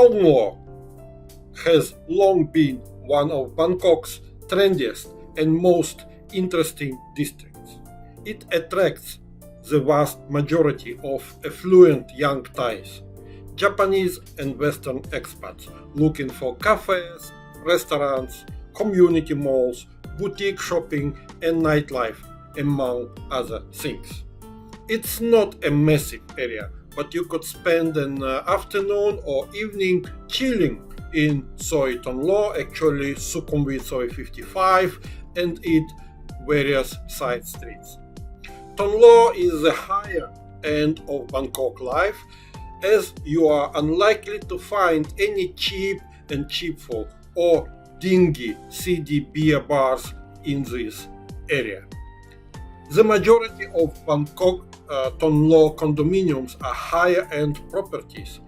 Thonglor has long been one of Bangkok's trendiest and most interesting districts. It attracts the vast majority of affluent young Thais, Japanese and Western expats looking for cafes, restaurants, community malls, boutique shopping and nightlife, among other things. It's not a massive area, but you could spend an afternoon or evening chilling in Soi Thonglor, actually Sukhumvit Soi 55, and eat various side streets. Thonglor is the higher end of Bangkok life, as you are unlikely to find any cheap and cheapful or dingy CD beer bars in this area. The majority of Bangkok Thonglor condominiums are higher-end properties,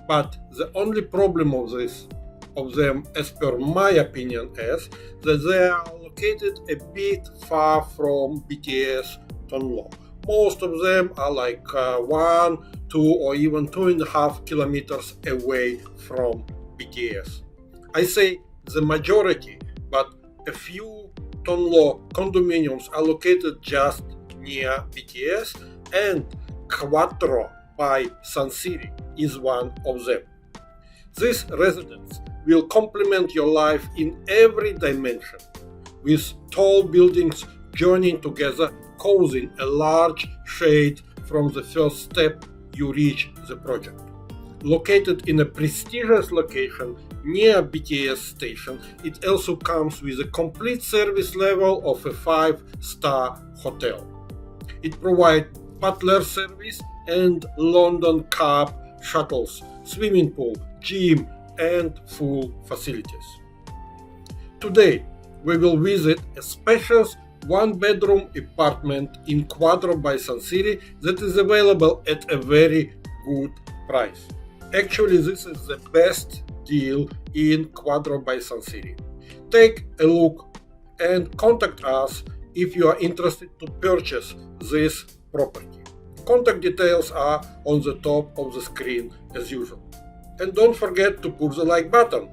but the only problem of them, as per my opinion, is that they are located a bit far from BTS Thonglor. Most of them are like 1, 2 or even 2.5 kilometers away from BTS. I say the majority, but a few Thonglor condominiums are located just near BTS, and Quattro by Sansiri is one of them. This residence will complement your life in every dimension, with tall buildings joining together, causing a large shade from the first step you reach the project. Located in a prestigious location near BTS station, it also comes with a complete service level of a 5-star hotel. It provides butler service and London cab shuttles, swimming pool, gym, and full facilities. Today, we will visit a spacious one-bedroom apartment in Quattro by Sansiri that is available at a very good price. Actually, this is the best deal in Quattro by Sansiri. Take a look and contact us if you are interested to purchase this property. Contact details are on the top of the screen as usual. And don't forget to push the like button.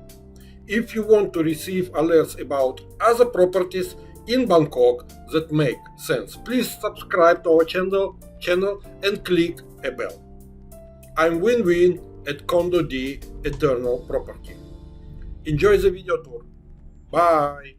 If you want to receive alerts about other properties in Bangkok that make sense, please subscribe to our channel and click a bell. I'm WinWin at CondoDee Eternal Property. Enjoy the video tour. Bye!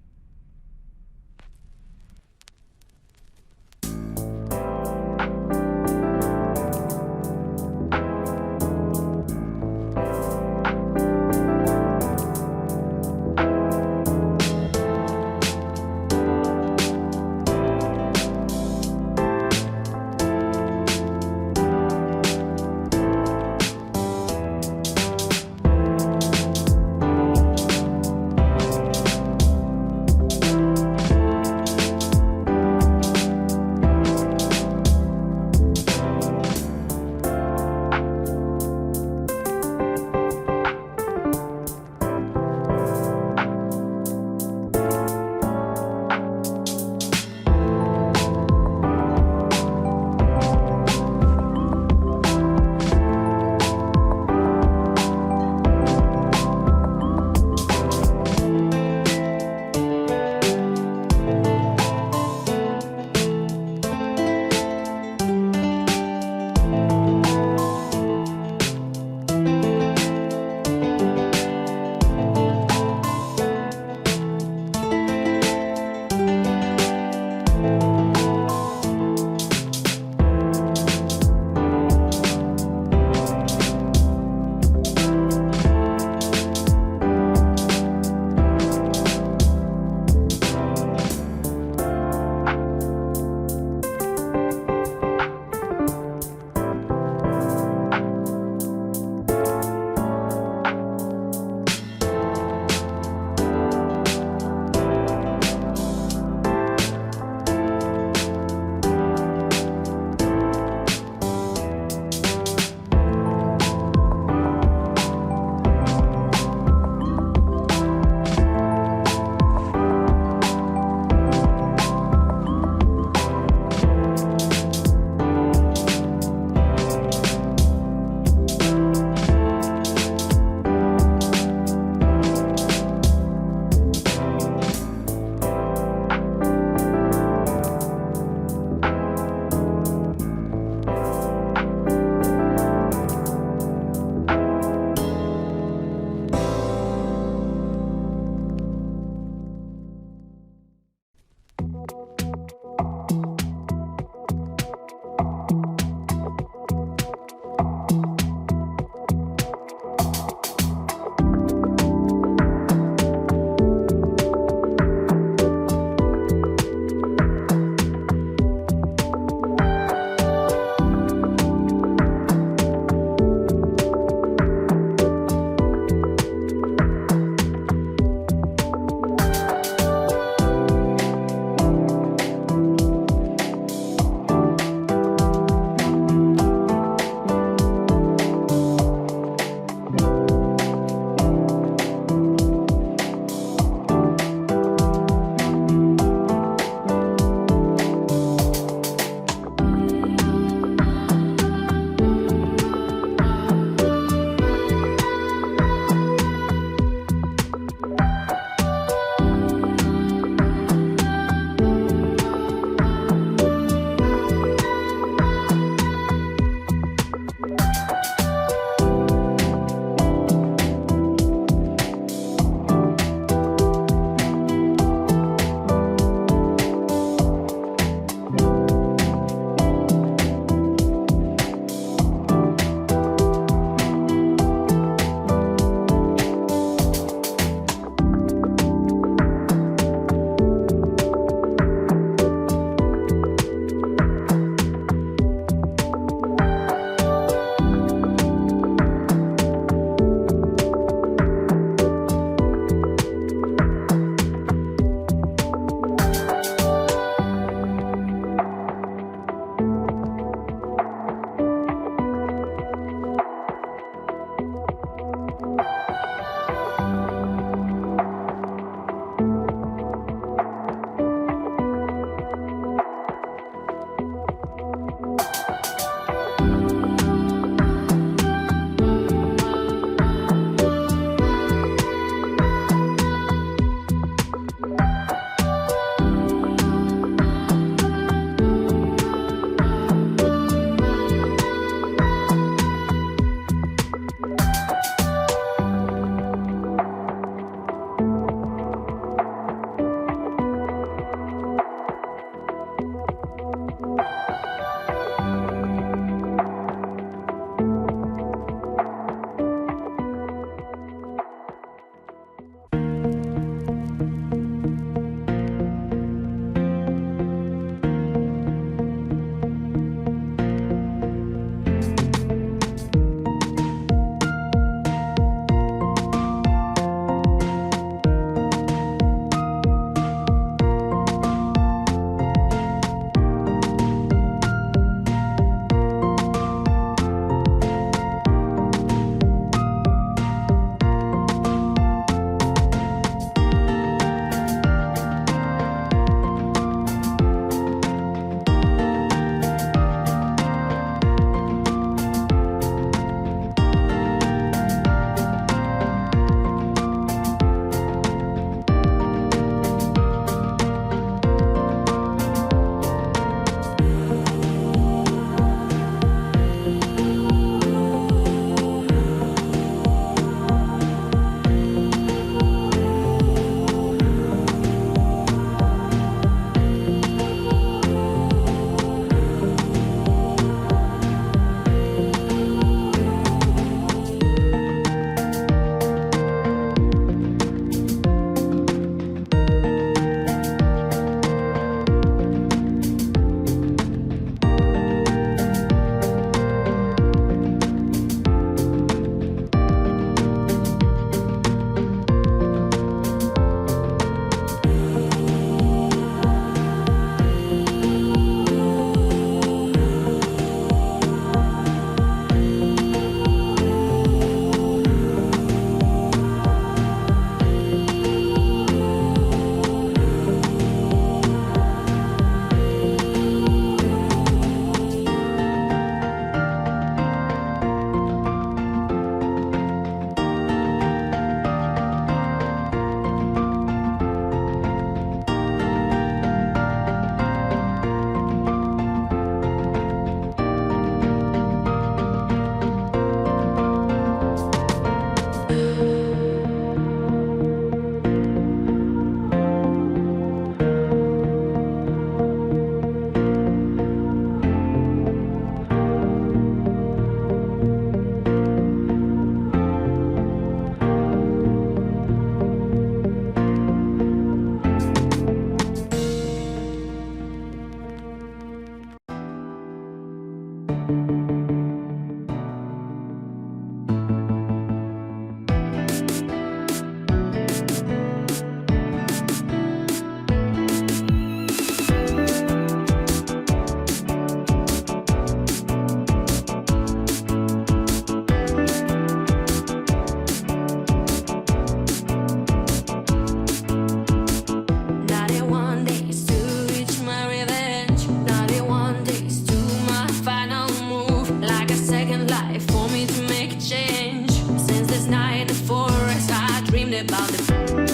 about the